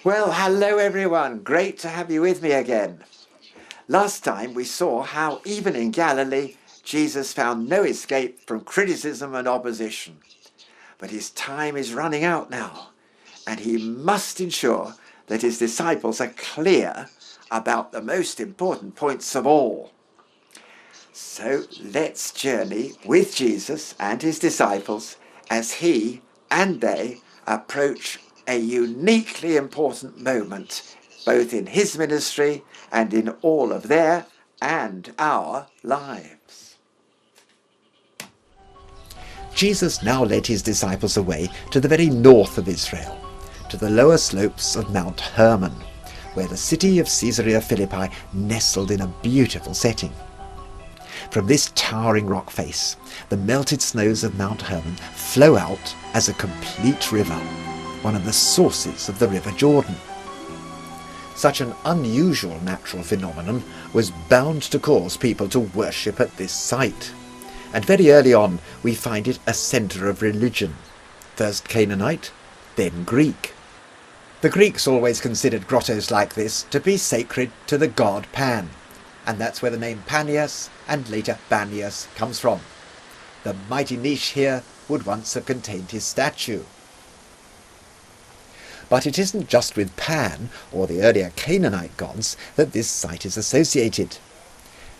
Well, hello everyone. Great to have you with me again. Last time we saw how even in Galilee, Jesus found no escape from criticism and opposition. But his time is running out now, and he must ensure that his disciples are clear about the most important points of all. So let's journey with Jesus and his disciples as he and they approach a uniquely important moment, both in his ministry and in all of their and our lives. Jesus now led his disciples away to the very north of Israel, to the lower slopes of Mount Hermon, where the city of Caesarea Philippi nestled in a beautiful setting. From this towering rock face, the melted snows of Mount Hermon flow out as a complete river, one of the sources of the River Jordan. Such an unusual natural phenomenon was bound to cause people to worship at this site. And very early on we find it a centre of religion, first Canaanite, then Greek. The Greeks always considered grottos like this to be sacred to the god Pan, and that's where the name Panias and later Banias comes from. The mighty niche here would once have contained his statue. But it isn't just with Pan or the earlier Canaanite gods that this site is associated.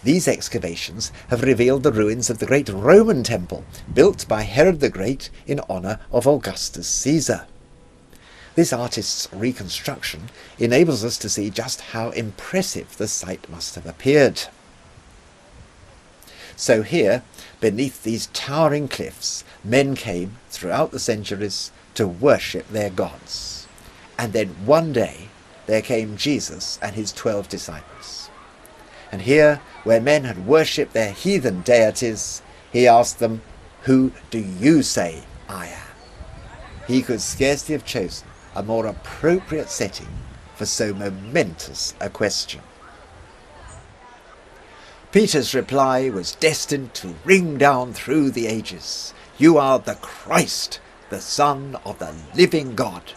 These excavations have revealed the ruins of the great Roman temple built by Herod the Great in honour of Augustus Caesar. This artist's reconstruction enables us to see just how impressive the site must have appeared. So here, beneath these towering cliffs, men came throughout the centuries to worship their gods. And then one day there came Jesus and his 12 disciples. And here, where men had worshipped their heathen deities, he asked them, "Who do you say I am?" He could scarcely have chosen a more appropriate setting for so momentous a question. Peter's reply was destined to ring down through the ages. "You are the Christ, the Son of the living God."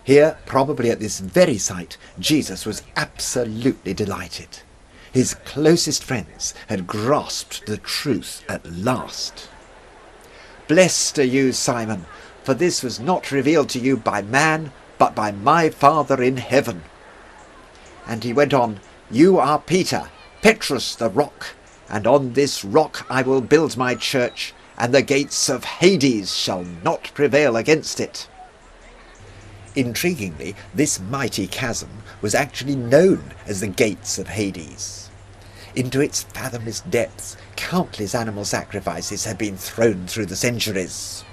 Here, probably at this very site, Jesus was absolutely delighted. His closest friends had grasped the truth at last. "Blessed are you, Simon, for this was not revealed to you by man, but by my Father in heaven." And he went on, "You are Peter, Petrus the rock, and on this rock I will build my church, and the gates of Hades shall not prevail against it." Intriguingly, this mighty chasm was actually known as the gates of Hades. Into its fathomless depths, countless animal sacrifices had been thrown through the centuries.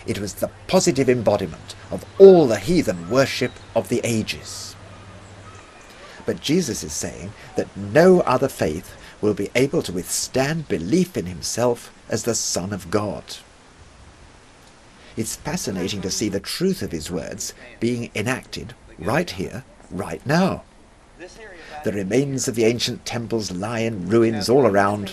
It was the positive embodiment of all the heathen worship of the ages. But Jesus is saying that no other faith will be able to withstand belief in himself as the Son of God. It's fascinating to see the truth of his words being enacted right here, right now. The remains of the ancient temples lie in ruins all around,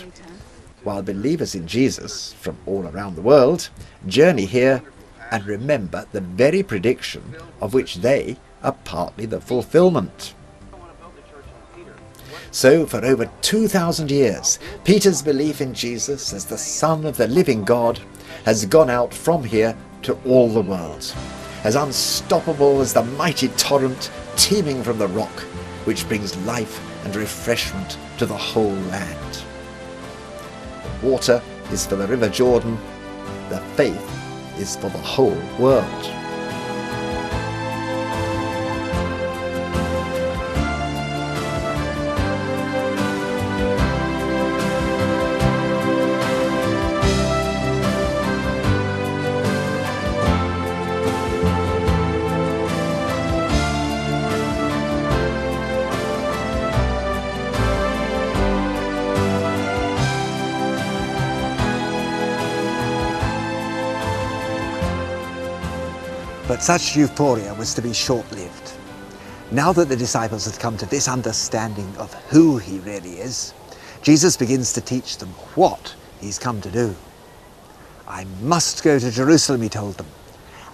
while believers in Jesus from all around the world journey here and remember the very prediction of which they are partly the fulfillment. So for over 2,000 years, Peter's belief in Jesus as the Son of the living God has gone out from here to all the world, as unstoppable as the mighty torrent teeming from the rock, which brings life and refreshment to the whole land. The water is for the River Jordan, the faith is for the whole world. But such euphoria was to be short-lived. Now that the disciples had come to this understanding of who he really is, Jesus begins to teach them what he's come to do. "I must go to Jerusalem," he told them,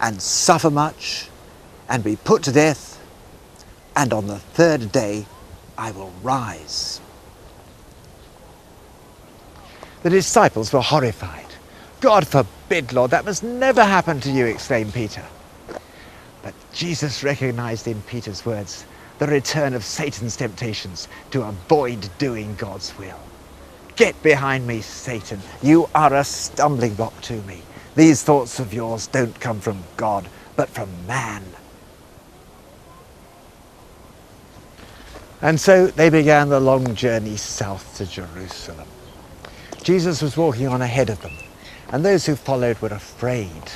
"and suffer much, and be put to death, and on the third day I will rise." The disciples were horrified. "God forbid, Lord, that must never happen to you," exclaimed Peter. But Jesus recognized in Peter's words the return of Satan's temptations to avoid doing God's will. "Get behind me, Satan. You are a stumbling block to me. These thoughts of yours don't come from God, but from man." And so they began the long journey south to Jerusalem. Jesus was walking on ahead of them, and those who followed were afraid.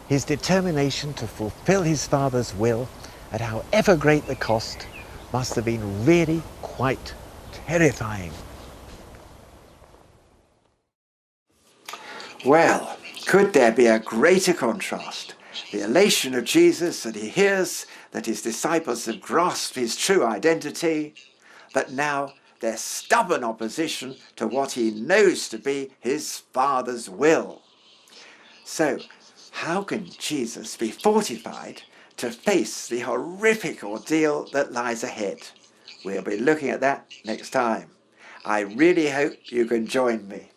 His determination to fulfill his Father's will, at however great the cost, must have been really quite terrifying. Well, could there be a greater contrast? The elation of Jesus that he hears that his disciples have grasped his true identity, but now their stubborn opposition to what he knows to be his Father's will. So, how can Jesus be fortified to face the horrific ordeal that lies ahead? We'll be looking at that next time. I really hope you can join me.